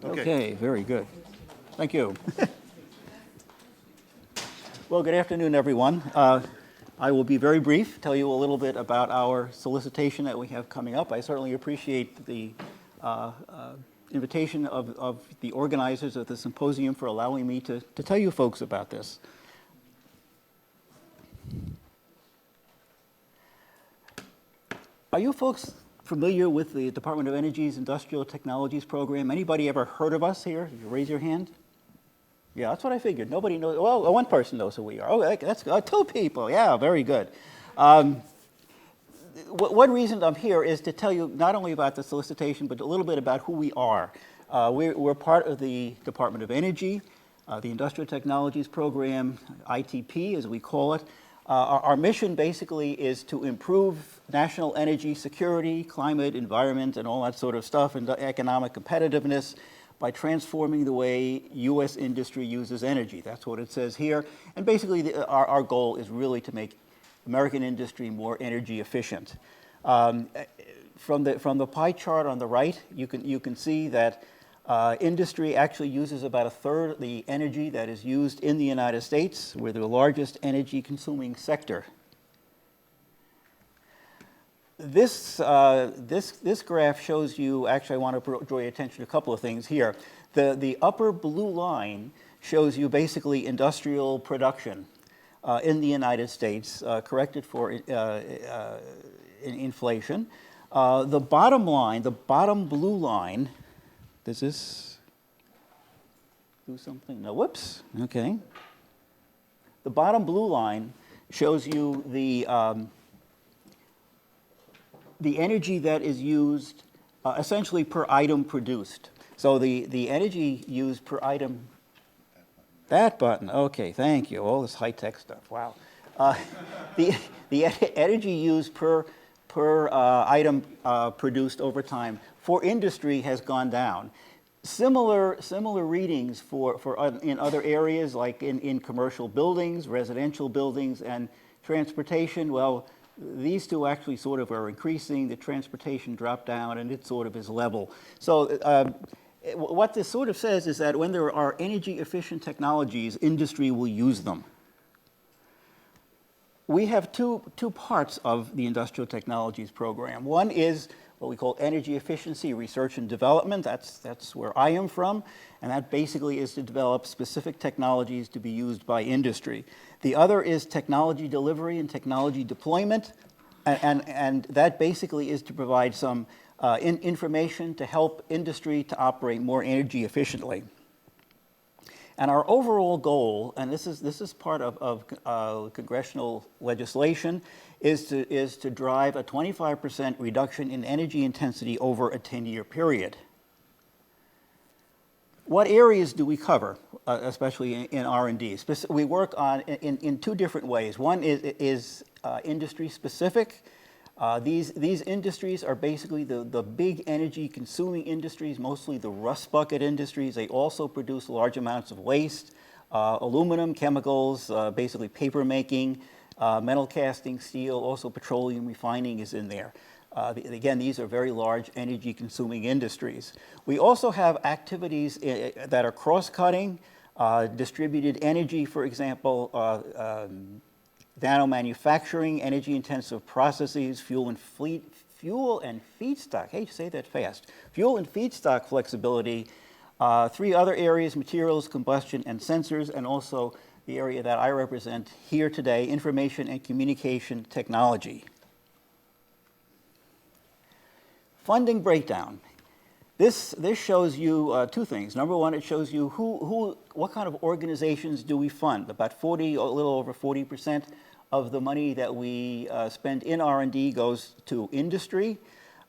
Okay, very good. Thank you. Well, good afternoon, everyone. I will be very brief, tell you a little bit about our solicitation that we have coming up. I certainly appreciate the invitation of the organizers of the symposium for allowing me to tell you folks about this. Are you folks familiar with the Department of Energy's Industrial Technologies Program? Anybody ever heard of us here? You raise your hand. Yeah, that's what I figured. Nobody knows. Well, one person knows who we are. Oh, that's two people. Yeah, very good. One reason I'm here is to tell you not only about the solicitation, but a little bit about who we are. We're part of the Department of Energy, the Industrial Technologies Program, ITP as we call it. Our mission basically is to improve national energy security, climate, environment, and all that sort of stuff, and economic competitiveness by transforming the way U.S. industry uses energy. That's what it says here. And basically, our goal is really to make American industry more energy efficient. From the pie chart on the right, you can see that industry actually uses about a third of the energy that is used in the United States. We're the largest energy consuming sector. This graph shows you, actually I want to draw your attention to a couple of things here. The upper blue line shows you basically industrial production in the United States, corrected for inflation. The bottom line, the bottom blue line, does this do something? No, whoops, okay. The bottom blue line shows you the energy that is used essentially per item produced. So the energy used per item, that button, okay, thank you. All this high-tech stuff, wow. The energy used per item produced over time for industry has gone down. Similar readings in other areas, like in commercial buildings, residential buildings, and transportation. Well, these two actually sort of are increasing. The transportation dropped down, and it sort of is level. So what this sort of says is that when there are energy-efficient technologies, industry will use them. We have two parts of the Industrial Technologies Program. One is what we call energy efficiency research and development. That's where I am from, and that basically is to develop specific technologies to be used by industry. The other is technology delivery and technology deployment, and that basically is to provide some information to help industry to operate more energy efficiently. And our overall goal, and this is part of congressional legislation, is to drive a 25% reduction in energy intensity over a 10-year period. What areas do we cover, especially in R&D? We work on in two different ways. One is industry specific. These industries are basically the big energy consuming industries, mostly the rust bucket industries. They also produce large amounts of waste, aluminum, chemicals, basically paper making, metal casting, steel, also petroleum refining is in there. Again, these are very large energy consuming industries. We also have activities that are cross-cutting, distributed energy, for example, nano manufacturing, energy-intensive processes, fuel and feedstock. Hey, say that fast. Fuel and feedstock flexibility. Three other areas: materials, combustion, and sensors, and also the area that I represent here today: information and communication technology. Funding breakdown. This shows you two things. Number one, it shows you what kind of organizations do we fund. About a little over 40% of the money that we spend in R&D goes to industry.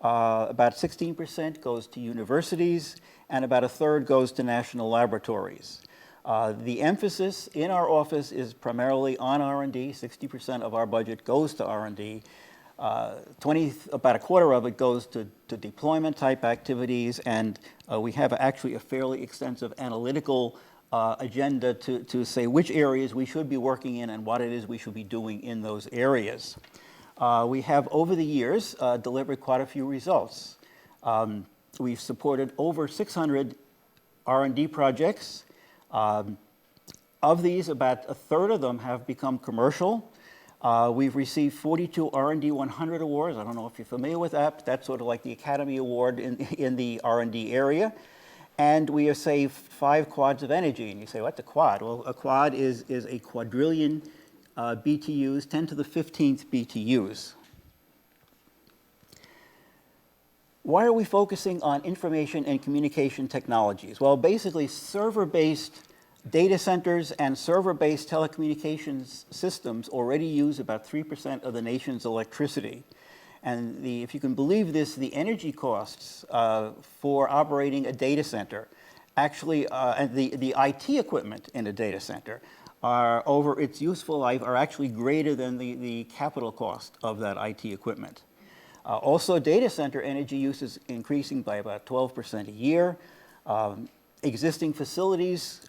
About 16% goes to universities, and about a third goes to national laboratories. The emphasis in our office is primarily on R&D. 60% of our budget goes to R&D. About a quarter of it goes to deployment type activities, and we have actually a fairly extensive analytical agenda to say which areas we should be working in and what it is we should be doing in those areas. We have, over the years, delivered quite a few results. We've supported over 600 R&D projects. Of these, about a third of them have become commercial. We've received 42 R&D 100 awards. I don't know if you're familiar with that, but that's sort of like the Academy Award in the R&D area. And we have saved 5 quads of energy. And you say, what's a quad? Well, a quad is a quadrillion BTUs, 10 to the 15th BTUs. Why are we focusing on information and communication technologies? Well, basically, server-based data centers and server-based telecommunications systems already use about 3% of the nation's electricity. And if you can believe this, the energy costs for operating a data center, actually, and the IT equipment in a data center are over its useful life are actually greater than the capital cost of that IT equipment. Also, data center energy use is increasing by about 12% a year. Existing facilities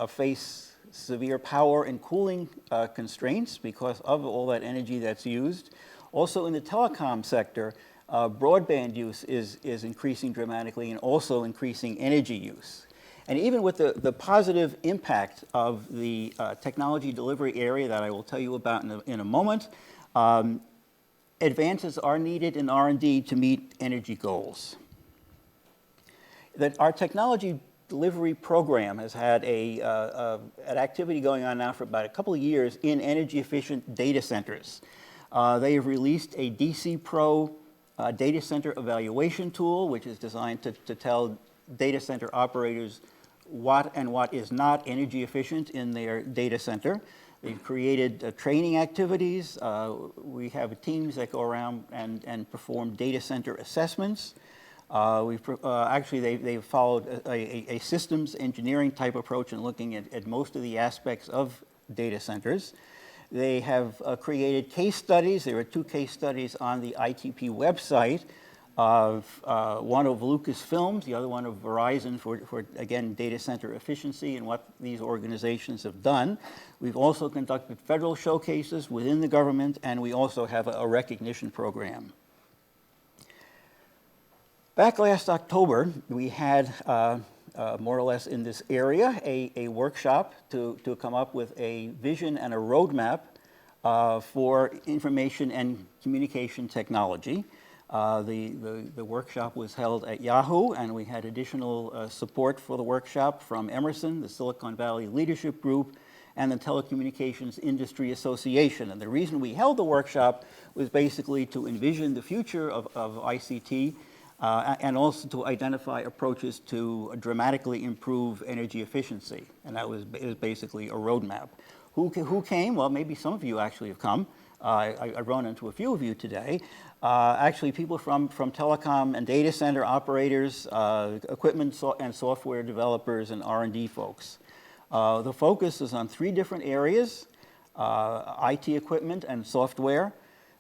face severe power and cooling constraints because of all that energy that's used. Also, in the telecom sector, broadband use is increasing dramatically and also increasing energy use. And even with the positive impact of the technology delivery area that I will tell you about in a moment, advances are needed in R&D to meet energy goals. That our technology delivery program has had an activity going on now for about a couple of years in energy efficient data centers. They have released a DC Pro data center evaluation tool, which is designed to tell data center operators what and what is not energy efficient in their data center. They've created training activities. We have teams that go around and perform data center assessments. They've followed a systems engineering type approach in looking at most of the aspects of data centers. They have created case studies. There are 2 case studies on the ITP website, one of Lucasfilms, the other one of Verizon for again, data center efficiency and what these organizations have done. We've also conducted federal showcases within the government, and we also have a recognition program. Back last October, we had, more or less in this area, a workshop to come up with a vision and a roadmap for information and communication technology. The workshop was held at Yahoo, and we had additional support for the workshop from Emerson, the Silicon Valley Leadership Group, and the Telecommunications Industry Association. And the reason we held the workshop was basically to envision the future of ICT and also to identify approaches to dramatically improve energy efficiency. And it was basically a roadmap. Who came? Well, maybe some of you actually have come. I run into a few of you today. Actually, people from telecom and data center operators, equipment and software developers, and R&D folks. The focus is on 3 different areas: IT equipment and software,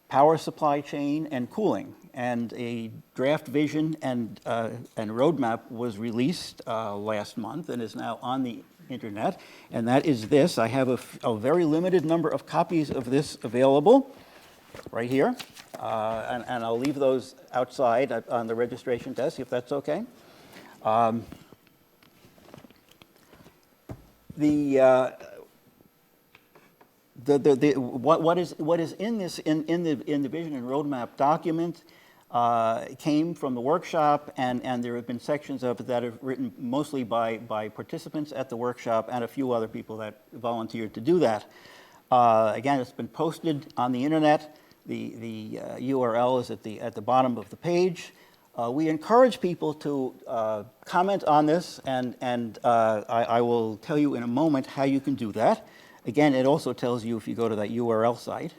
power supply chain, and cooling. And a draft vision and roadmap was released last month and is now on the internet. And that is this. I have a very limited number of copies of this available right here. And I'll leave those outside on the registration desk, if that's okay. What is in this in the vision and roadmap document came from the workshop, and there have been sections of it that are written mostly by participants at the workshop and a few other people that volunteered to do that. Again, it's been posted on the internet. The URL is at the bottom of the page. We encourage people to comment on this, and I will tell you in a moment how you can do that. Again, it also tells you if you go to that URL site.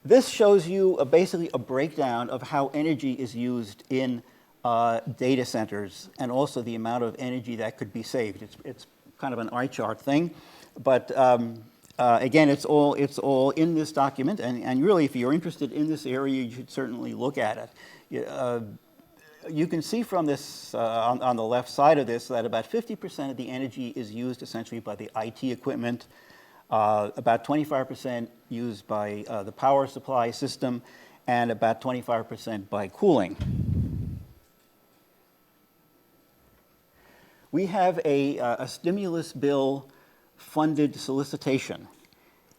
This shows you basically a breakdown of how energy is used in data centers and also the amount of energy that could be saved. It's kind of an eye chart thing, but again, it's all in this document, and really, if you're interested in this area, you should certainly look at it. You can see from this, on the left side of this, that about 50% of the energy is used essentially by the IT equipment, about 25% used by the power supply system, and about 25% by cooling. We have a stimulus bill funded solicitation.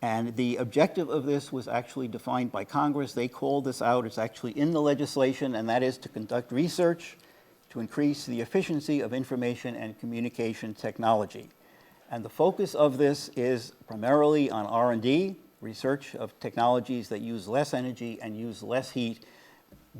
And the objective of this was actually defined by Congress. They called this out. It's actually in the legislation, and that is to conduct research to increase the efficiency of information and communication technology. And the focus of this is primarily on R&D, research of technologies that use less energy and use less heat.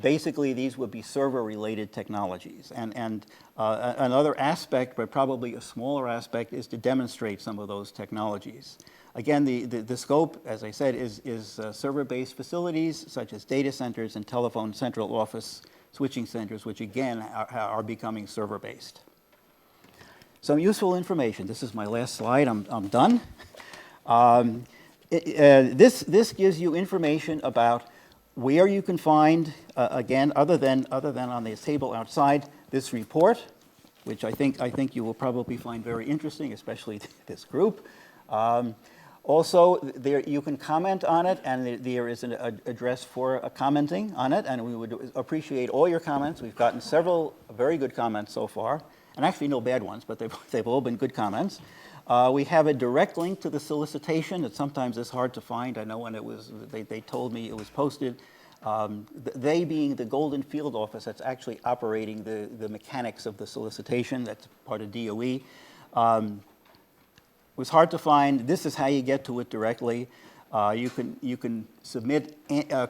Basically, these would be server-related technologies. And another aspect, but probably a smaller aspect, is to demonstrate some of those technologies. Again, the scope, as I said, is server-based facilities such as data centers and telephone central office switching centers, which again are becoming server-based. Some useful information. This is my last slide. I'm done. This gives you information about where you can find, again, other than on the table outside, this report, which I think you will probably find very interesting, especially this group. Also, there you can comment on it, and there is an address for commenting on it, and we would appreciate all your comments. We've gotten several very good comments so far, and actually no bad ones, but they've all been good comments. We have a direct link to the solicitation that sometimes is hard to find. I know when it was, they told me it was posted. They being the Golden Field office that's actually operating the mechanics of the solicitation, that's part of DOE. It was hard to find. This is how you get to it directly. You can submit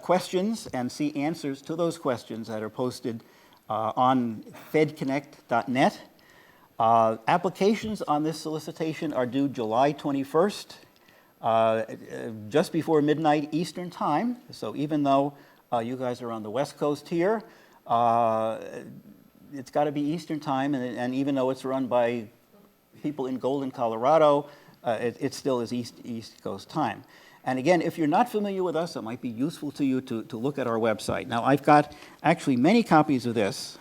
questions and see answers to those questions that are posted on fedconnect.net. Applications on this solicitation are due July 21st, just before midnight Eastern time. So even though you guys are on the West Coast here, it's got to be Eastern time, and even though it's run by people in Golden, Colorado, it still is East Coast time. And again, if you're not familiar with us, it might be useful to you to look at our website. Now, I've got actually many copies of this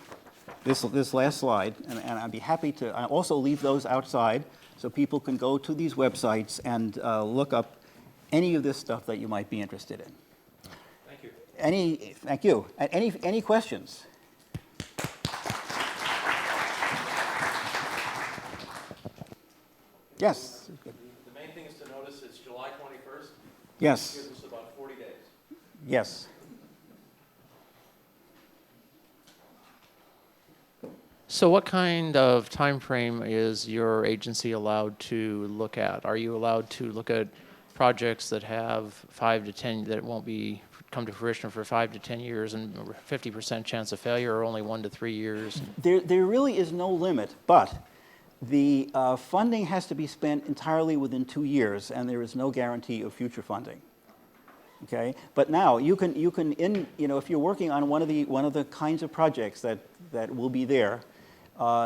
last slide, and I'd be happy to also leave those outside so people can go to these websites and look up any of this stuff that you might be interested in. Thank you. Thank you. Any questions? Yes. The main thing is to notice it's July 21st. Yes. It gives us about 40 days. Yes. So what kind of time frame is your agency allowed to look at? Are you allowed to look at projects that have 5 to 10, that won't come to fruition for 5 to 10 years and 50% chance of failure, or only 1 to 3 years? There really is no limit, but the funding has to be spent entirely within 2 years, and there is no guarantee of future funding. Okay, but now you can if you're working on one of the kinds of projects that will be there,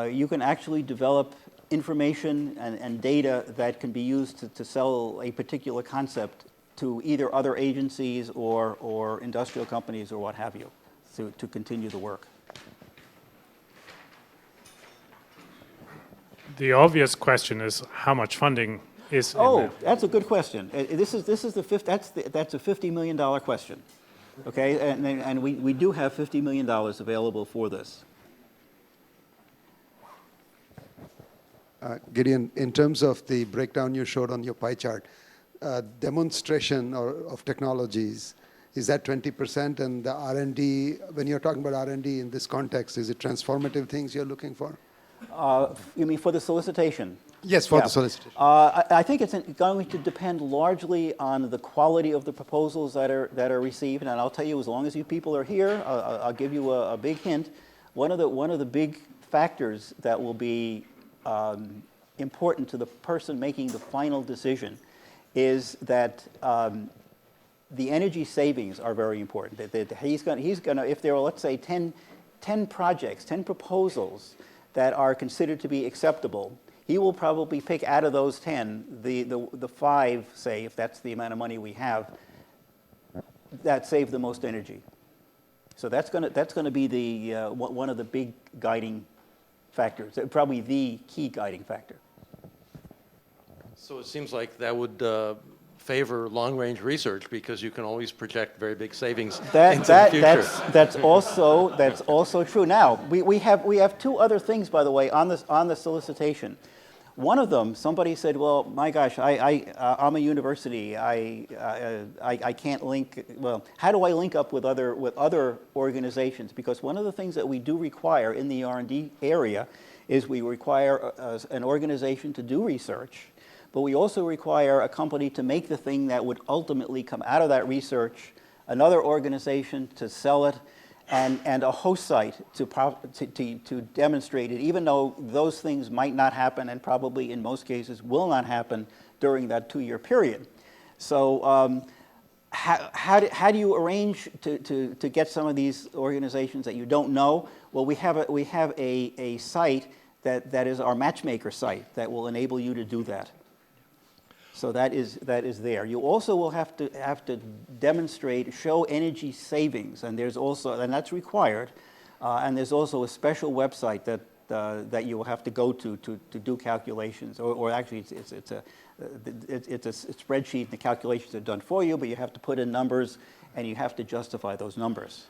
you can actually develop information and data that can be used to sell a particular concept to either other agencies or industrial companies or what have you, to continue the work. The obvious question is how much funding is in there. That's a good question. That's a $50 million question. Okay, and we do have $50 million available for this. Gideon, in terms of the breakdown you showed on your pie chart, demonstration of technologies, is that 20%? And the R&D, when you're talking about R&D in this context, is it transformative things you're looking for? You mean for the solicitation? Yes, for the solicitation. I think it's going to depend largely on the quality of the proposals that are received. And I'll tell you, as long as you people are here, I'll give you a big hint. One of the big factors that will be important to the person making the final decision is that the energy savings are very important. He's going to, if there are, let's say, 10 projects, 10 proposals that are considered to be acceptable, he will probably pick out of those 10 the 5, say, if that's the amount of money we have, that save the most energy. So that's going to be the one of the big guiding factors, probably the key guiding factor. So it seems like that would favor long-range research because you can always project very big savings into That, the future. that's also true. Now, we have two other things, by the way, on the solicitation. One of them, somebody said, well, my gosh, I'm a university. I can't link, well, how do I link up with other organizations? Because one of the things that we do require in the R&D area is we require an organization to do research, but we also require a company to make the thing that would ultimately come out of that research, another organization to sell it, and a host site to demonstrate it, even though those things might not happen and probably in most cases will not happen during that 2-year period. So how do you arrange to get some of these organizations that you don't know? Well, we have a site that is our matchmaker site that will enable you to do that. So that is there. You also will have to demonstrate, show energy savings, and that's required. And there's also a special website that you will have to go to do calculations, or actually it's a spreadsheet. And the calculations are done for you, but you have to put in numbers and you have to justify those numbers.